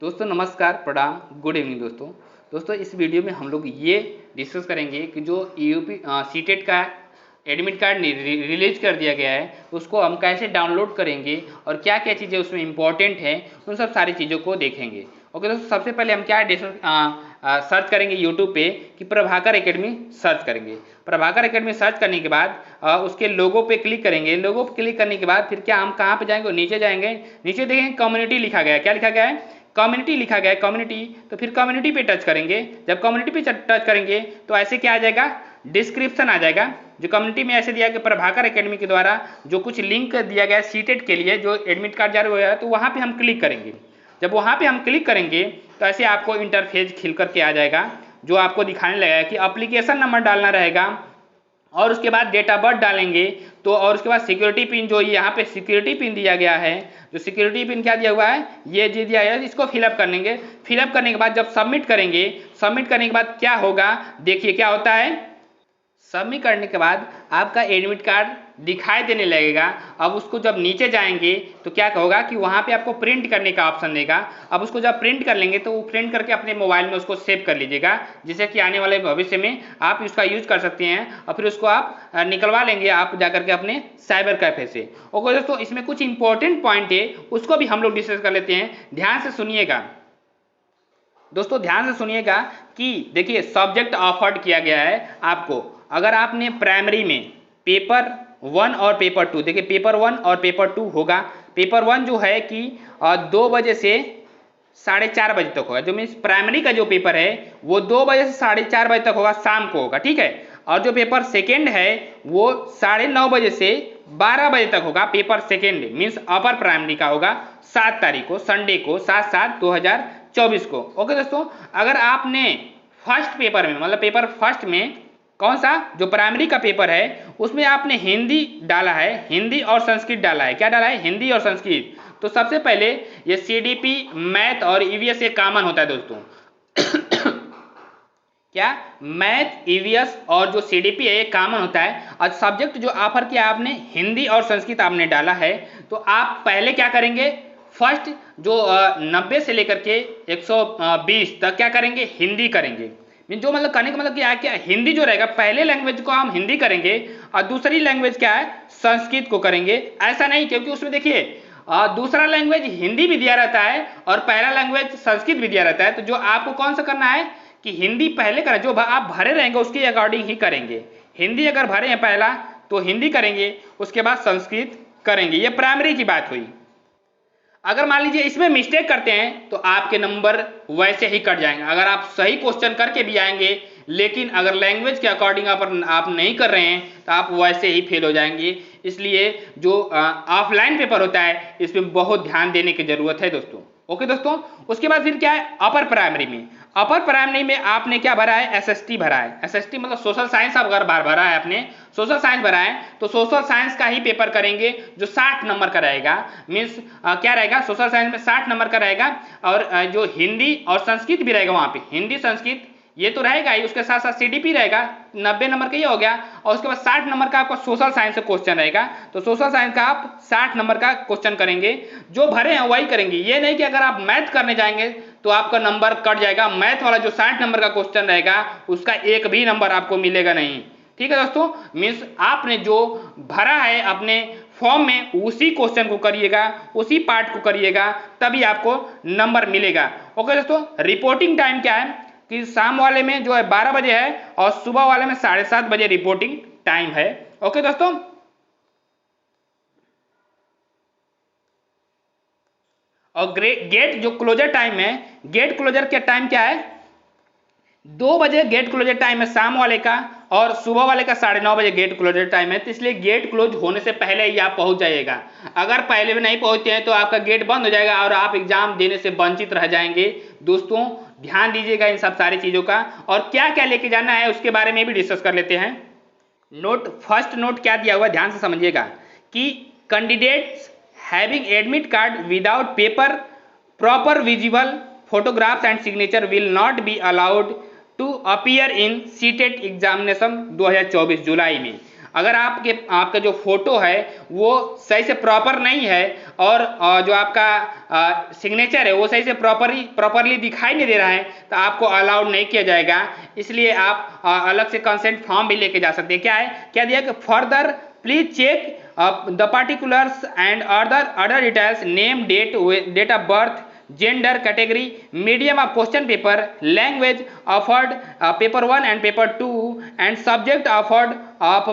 दोस्तों नमस्कार, प्रणाम, गुड इवनिंग दोस्तों इस वीडियो में हम लोग ये डिस्कस करेंगे कि जो यूपी सीटेट का एडमिट कार्ड रिलीज कर दिया गया है उसको हम कैसे डाउनलोड करेंगे और क्या क्या चीज़ें उसमें इंपॉर्टेंट हैं, उन सब सारी चीज़ों को देखेंगे। ओके दोस्तों, सबसे पहले हम क्या सर्च करेंगे यूट्यूब पे कि प्रभाकर एकेडमी सर्च करेंगे। प्रभाकर एकेडमी सर्च करने के बाद उसके लोगो पे क्लिक करेंगे। लोगो पे क्लिक करने के बाद फिर क्या हम कहाँ पे जाएंगे, नीचे जाएंगे। नीचे देखेंगे कम्युनिटी लिखा गया है। क्या लिखा गया है? कम्युनिटी लिखा गया है, कम्युनिटी। तो फिर कम्युनिटी पे टच करेंगे। जब कम्युनिटी पे टच करेंगे तो ऐसे क्या आ जाएगा, डिस्क्रिप्शन आ जाएगा। जो कम्युनिटी में ऐसे दिया गया प्रभाकर एकेडमी के द्वारा जो कुछ लिंक दिया गया सीटेट के लिए, जो एडमिट कार्ड जारी हुआ है, तो वहाँ पे हम क्लिक करेंगे। जब वहाँ पे हम क्लिक करेंगे तो ऐसे आपको इंटरफेस खिल करके आ जाएगा, जो आपको दिखाने लगेगा कि एप्लीकेशन नंबर डालना रहेगा और उसके बाद डेट ऑफ बर्थ डालेंगे। तो और उसके बाद सिक्योरिटी पिन, जो यहाँ पे सिक्योरिटी पिन दिया गया है, जो सिक्योरिटी पिन क्या दिया हुआ है, ये जी दिया है, इसको फिलअप कर लेंगे। फिलअप करने के बाद जब सबमिट करेंगे, सबमिट करने के बाद क्या होगा, देखिए क्या होता है। सबमिट करने के बाद आपका एडमिट कार्ड दिखाई देने लगेगा। अब उसको जब नीचे जाएंगे तो क्या होगा कि वहाँ पे आपको प्रिंट करने का ऑप्शन देगा। अब उसको जब प्रिंट कर लेंगे तो वो प्रिंट करके अपने मोबाइल में उसको सेव कर लीजिएगा, जिससे कि आने वाले भविष्य में आप उसका यूज कर सकते हैं और फिर उसको आप निकलवा लेंगे आप जाकर के अपने साइबर कैफे से। ओके दोस्तों, इसमें कुछ इंपॉर्टेंट पॉइंट है, उसको भी हम लोग डिस्कस कर लेते हैं। ध्यान से सुनिएगा दोस्तों, ध्यान से सुनिएगा कि देखिए सब्जेक्ट ऑफर्ड किया गया है आपको। अगर आपने प्राइमरी में पेपर 1 और पेपर 2, देखिए पेपर 1 और पेपर 2 होगा। पेपर 1 जो है कि 2 बजे से 4:30 बजे तक होगा, जो मीन्स प्राइमरी का जो पेपर है वो 2 बजे से 4:30 बजे तक होगा, शाम को होगा, ठीक है। और जो पेपर सेकेंड है वो 9:30 बजे से 12 बजे तक होगा। Paper second means upper primary का होगा 7 तारीख को, संडे को, 7/7/2024 को। ओके दोस्तों, अगर आपने फर्स्ट पेपर में, मतलब पेपर फर्स्ट में कौन सा, जो प्राइमरी का पेपर है उसमें आपने हिंदी डाला है, हिंदी और संस्कृत डाला है। क्या डाला है? हिंदी और संस्कृत। तो सबसे पहले ये सीडीपी, मैथ और ईवीएस ये कॉमन होता है दोस्तों। क्या? मैथ, ईवीएस और जो सीडीपी है ये कॉमन होता है। और सब्जेक्ट जो ऑफर किया आपने हिंदी और संस्कृत आपने डाला है, तो आप पहले क्या करेंगे, फर्स्ट जो 90 से लेकर के 120 तक क्या करेंगे, हिंदी करेंगे। जो मतलब करने का मतलब क्या हिंदी जो रहेगा, पहले लैंग्वेज को हम हिंदी करेंगे और दूसरी लैंग्वेज क्या है, संस्कृत को करेंगे। ऐसा नहीं, क्योंकि उसमें देखिए दूसरा लैंग्वेज हिंदी भी दिया रहता है और पहला लैंग्वेज संस्कृत भी दिया रहता है। तो जो आपको कौन सा करना है कि हिंदी पहले करें, जो आप भरे रहेंगे उसके अकॉर्डिंग ही करेंगे। हिंदी अगर भरे हैं पहला तो हिंदी करेंगे, उसके बाद संस्कृत करेंगे। ये प्राइमरी की बात हुई। अगर मान लीजिए इसमें मिस्टेक करते हैं तो आपके नंबर वैसे ही कट जाएंगे। अगर आप सही क्वेश्चन करके भी आएंगे, लेकिन अगर लैंग्वेज के अकॉर्डिंग आप नहीं कर रहे हैं तो आप वैसे ही फेल हो जाएंगे। इसलिए जो ऑफलाइन पेपर होता है इसमें बहुत ध्यान देने की जरूरत है दोस्तों। ओके दोस्तों, उसके बाद फिर क्या है, अपर प्राइमरी में। अपर प्राइमरी में आपने क्या भरा है, एसएसटी भरा है। एसएसटी मतलब सोशल साइंस अगर भरा है आपने, सोशल साइंस भरा है तो सोशल साइंस का ही पेपर करेंगे, जो 60 नंबर का रहेगा। मीन्स क्या रहेगा, सोशल साइंस में 60 नंबर का रहेगा। और जो हिंदी और संस्कृत भी रहेगा वहाँ पे, हिंदी संस्कृत ये तो रहेगा ही, उसके साथ साथ सीडीपी रहेगा, 90 नंबर का ये हो गया। और उसके बाद 60 नंबर का आपका सोशल साइंस से क्वेश्चन रहेगा। तो सोशल साइंस का आप 60 नंबर का क्वेश्चन करेंगे, जो भरे हैं वही करेंगे। ये नहीं कि अगर आप मैथ करने जाएंगे तो आपका नंबर कट जाएगा। मैथ वाला जो 60 नंबर का क्वेश्चन रहेगा उसका एक भी नंबर आपको मिलेगा नहीं, ठीक है दोस्तों। मीन्स आपने जो भरा है अपने फॉर्म में उसी क्वेश्चन को करिएगा, उसी पार्ट को करिएगा, तभी आपको नंबर मिलेगा। ओके दोस्तों, रिपोर्टिंग टाइम क्या है कि शाम वाले में जो है 12 बजे है और सुबह वाले में 7:30 बजे रिपोर्टिंग टाइम है। ओके दोस्तों, और गेट जो क्लोजर टाइम है, गेट क्लोजर का टाइम क्या है, 2 बजे गेट क्लोजर टाइम है शाम वाले का, और सुबह वाले का 9:30 बजे गेट क्लोजर टाइम है। तो इसलिए गेट क्लोज होने से पहले ही आप पहुंच जाइएगा। अगर पहले भी नहीं पहुंचते हैं तो आपका गेट बंद हो जाएगा और आप एग्जाम देने से वंचित रह जाएंगे। दोस्तों ध्यान दीजिएगा इन सब सारी चीजों का, और क्या क्या लेके जाना है उसके बारे में भी डिस्कस कर लेते हैं। नोट, फर्स्ट नोट क्या दिया हुआ है, ध्यान से समझिएगा कि candidates having admit card without paper proper visible photographs and signature will not be allowed to appear in CTET examination 2024 जुलाई में। अगर आपका जो फोटो है वो सही से प्रॉपर नहीं है और जो आपका सिग्नेचर है वो सही से प्रॉपरली दिखाई नहीं दे रहा है तो आपको अलाउड नहीं किया जाएगा। इसलिए आप अलग से कंसेंट फॉर्म भी लेके जा सकते हैं। क्या दिया कि further please check the particulars and other details, name, date of birth, gender, category, medium of question paper, language offered paper 1 and paper 2, and subject offered of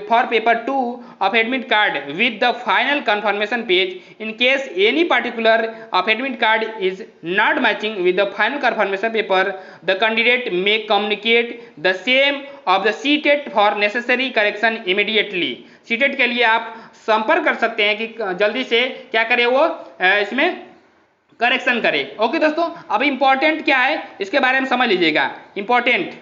for paper 2 of admit card with the final confirmation page. In case any particular of admit card is not matching with the final confirmation paper, the candidate may communicate the same of the CTET for necessary correction immediately. CTET के लिए आप संपर्क कर सकते हैं कि जल्दी से क्या करे वो इसमें करेक्शन करे। ओके दोस्तों, अब इंपॉर्टेंट क्या है इसके बारे में समझ लीजिएगा। Important,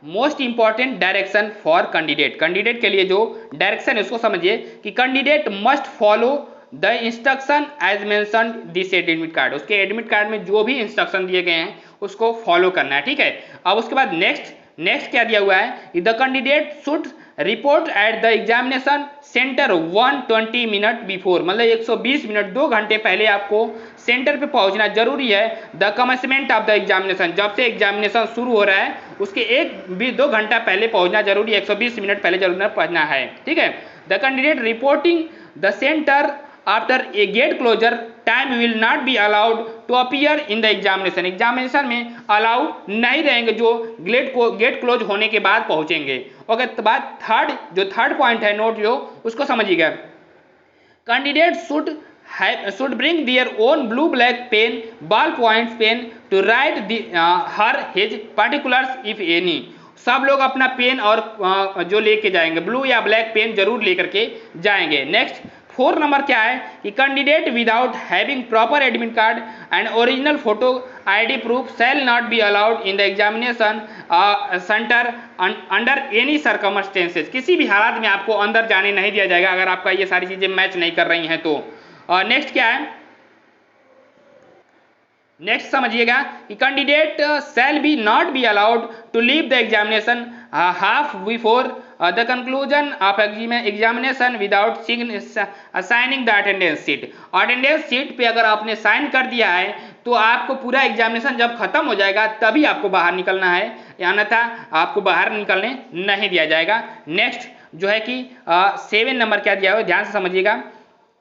most important direction for candidate के लिए जो डायरेक्शन है उसको समझिए कि candidate must follow the instruction as mentioned this admit card. उसके एडमिट कार्ड में जो भी इंस्ट्रक्शन दिए गए हैं उसको फॉलो करना है, ठीक है। अब उसके बाद नेक्स्ट क्या दिया हुआ है, the candidate should report at the examination centre 120 minute before, मतलब 120 मिनट 2 घंटे पहले आपको सेंटर पे पहुंचना जरूरी है। The commencement of the examination, जब से एग्जामिनेशन शुरू हो रहा है उसके 1-2 घंटा पहले पहुंचना जरूरी है, 120 मिनट पहले जरूर पहुंचना है, ठीक है। The candidate reporting the centre after a gate closure time will not be allowed to appear in the examination में अलाउ नहीं रहेंगे जो गेट क्लोज होने के बाद पहुंचेंगे। ओके, तो बाद थर्ड पॉइंट है नोट जो उसको समझिएगा। Candidate should bring their own blue black pen, ball points pen to write her his particulars if any. सब लोग अपना पेन और जो लेके जाएंगे ब्लू या ब्लैक पेन जरूर लेकर के जाएंगे। नेक्स्ट 4 नंबर क्या है कि candidate without having proper admit card and original photo ID proof shall not be allowed in the examination centre under any circumstances. किसी भी हालात में आपको अंदर जाने नहीं दिया जाएगा अगर आपका ये सारी चीजें मैच नहीं कर रही हैं तो। नेक्स्ट क्या है, नेक्स्ट समझिएगा कि candidate shall be not be allowed to leave the examination hall before the conclusion of examination without signing the attendance sheet. Attendance sheet पे अगर आपने साइन कर दिया है तो आपको पूरा एग्जामिनेशन जब खत्म हो जाएगा तभी आपको बाहर निकलना है, अन्यथा आपको बाहर निकलने नहीं दिया जाएगा। नेक्स्ट जो है कि 7 नंबर क्या दिया हुआ ध्यान से समझिएगा।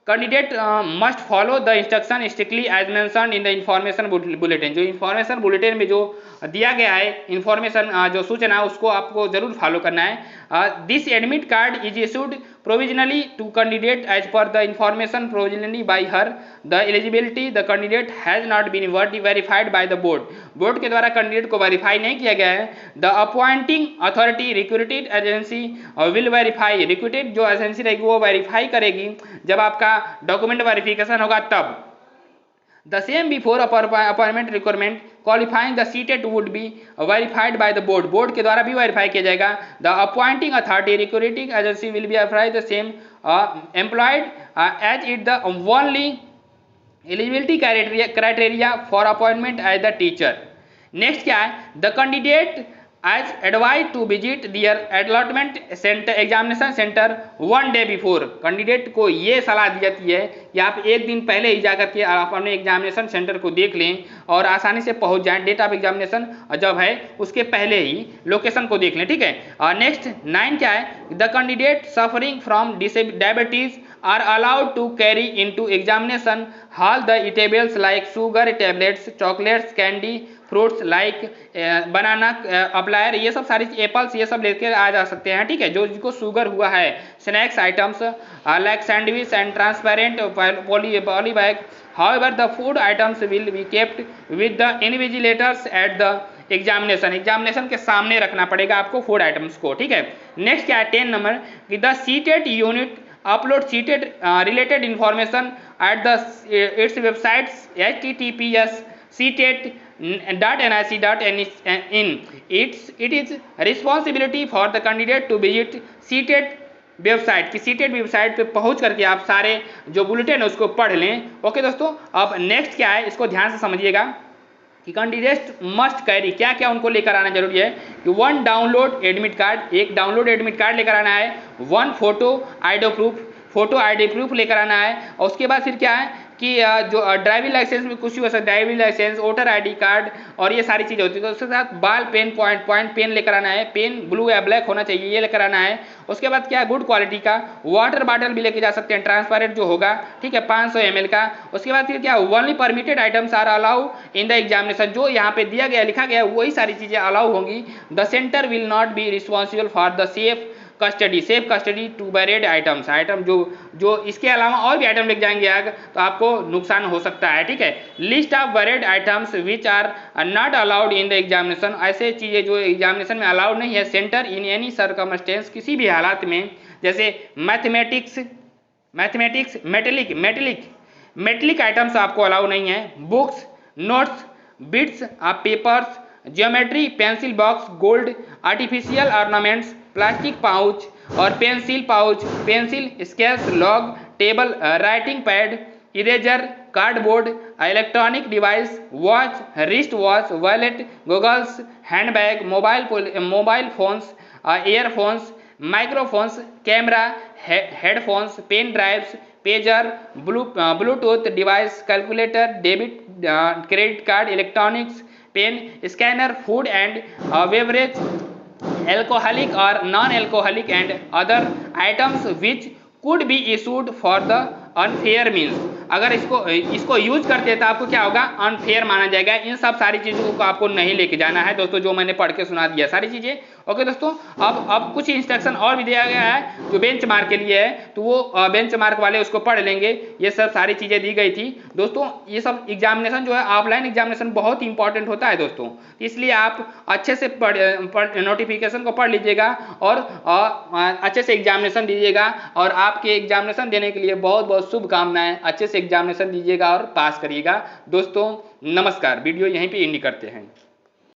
Candidate must follow the instruction strictly as mentioned in the information bulletin. जो इंफॉर्मेशन बुलेटिन में जो दिया गया है इंफॉर्मेशन जो सूचना उसको आपको जरूर फॉलो करना है। This admit card is issued provisionally to candidate as per the information provisionally by her the eligibility the candidate has not been verified by the board के द्वारा कैंडिडेट को वेरीफाई नहीं किया गया है। The appointing authority recruited agency will verify, recruited जो agency रहेगी वो वेरीफाई करेगी जब आपका डॉक्यूमेंट वेरिफिकेशन होगा तब। The same before appointment requirement qualifying the CTET would be verified by the board के द्वारा भी वेरीफाई किया जाएगा। The appointing authority recruiting agency will be verify the same employed as it the only eligibility criteria for appointment as the teacher. Next क्या है, the candidate as advise to visit their allotment centre examination centre 1 day before. Candidate को ये सलाह दी जाती है कि आप एक दिन पहले ही जाकर के आप अपने एग्जामिनेशन सेंटर को देख लें और आसानी से पहुंच जाएं। डेट ऑफ एग्जामिनेशन जब है उसके पहले ही लोकेशन को देख लें, ठीक है। नेक्स्ट 9 क्या है, the candidate suffering from diabetes are allowed to carry into examination hall the eatables like sugar tablets, chocolates, candy, fruits like banana, apple, ये सब सारी एप्पल्स ये सब लेके आ जा सकते हैं, ठीक है। जो जिनको शुगर हुआ है, snacks items like sandwich and transparent poly bag. However the food items will be kept with the invigilators at the examination के सामने रखना पड़ेगा आपको फूड आइटम्स को, ठीक है। नेक्स्ट क्या है 10 नंबर कि the seated unit upload seated related information at the its websites https seated.nic.in. It is responsibility for the candidate to visit seated website की सीटेड वेबसाइट पे पहुंच करके आप सारे जो बुलेटिन है उसको पढ़ लें। ओके दोस्तों, अब नेक्स्ट क्या है इसको ध्यान से समझिएगा कि कैंडिडेट मस्ट कैरी, क्या क्या उनको लेकर आना जरूरी है कि 1 डाउनलोड एडमिट कार्ड, एक डाउनलोड एडमिट कार्ड लेकर आना है, 1 फोटो आईडी प्रूफ लेकर आना है, और उसके बाद फिर क्या है कि जो ड्राइविंग लाइसेंस में कुछ भी हो सकता है, driving licence, voter ID card और ये सारी चीज़ें होती है। तो उसके साथ बाल पेन, पॉइंट पेन लेकर आना है, पेन ब्लू या ब्लैक होना चाहिए, ये लेकर आना है। उसके बाद क्या, गुड क्वालिटी का वाटर बॉटल भी लेके जा सकते हैं, ट्रांसपेरेंट जो होगा, ठीक है, 500 ml का। उसके बाद फिर क्या, only permitted items are allow in the examination, जो यहाँ पे दिया गया लिखा गया वही सारी चीज़ें अलाउ होंगी। The centre will not be responsible for the safe custody to barred items, item जो इसके अलावा और भी आइटम लेके जाएंगे आगे तो आपको नुकसान हो सकता है, ठीक है। List of barred items which are not allowed in the examination, ऐसे चीज़ें जो एग्जामिनेशन में अलाउड नहीं है। सेंटर इन एनी सर्कमस्टेंस, किसी भी हालात में, जैसे मैथमेटिक्स मेटलिक आइटम्स आपको अलाउ नहीं है। Books, notes, bits of papers, geometry, pencil box, gold, artificial ornaments, plastic pouch और pencil pouch, pencil, scales, log, table, writing pad, eraser, cardboard, electronic device, watch, wrist watch, wallet, goggles, handbag, mobile phones, earphones, microphones, camera, headphones, pen drives, pager, Bluetooth device, calculator, debit credit card, electronics, pen, scanner, food and beverage, alcoholic or non-alcoholic and other items which could be issued for the unfair means। अगर इसको use करते हैं तो आपको क्या होगा, unfair माना जाएगा। इन सब सारी चीज़ों को आपको नहीं लेके जाना है दोस्तों, जो मैंने पढ़ के सुना दिया सारी चीज़ें। ओके दोस्तों, अब कुछ इंस्ट्रक्शन और भी दिया गया है जो बेंच मार्क के लिए है, तो वो बेंच मार्क वाले उसको पढ़ लेंगे। ये सब सारी चीज़ें दी गई थी दोस्तों। ये सब एग्जामिनेशन जो है, ऑफलाइन एग्जामिनेशन बहुत इंपॉर्टेंट होता है दोस्तों, इसलिए आप अच्छे से नोटिफिकेशन को पढ़ लीजिएगा और अच्छे से एग्जामिनेशन दीजिएगा। और आपके एग्जामिनेशन देने के लिए बहुत बहुत शुभकामनाएं। अच्छे से एग्जामिनेशन दीजिएगा और पास करिएगा दोस्तों। नमस्कार, वीडियो यहीं पे एंड करते हैं।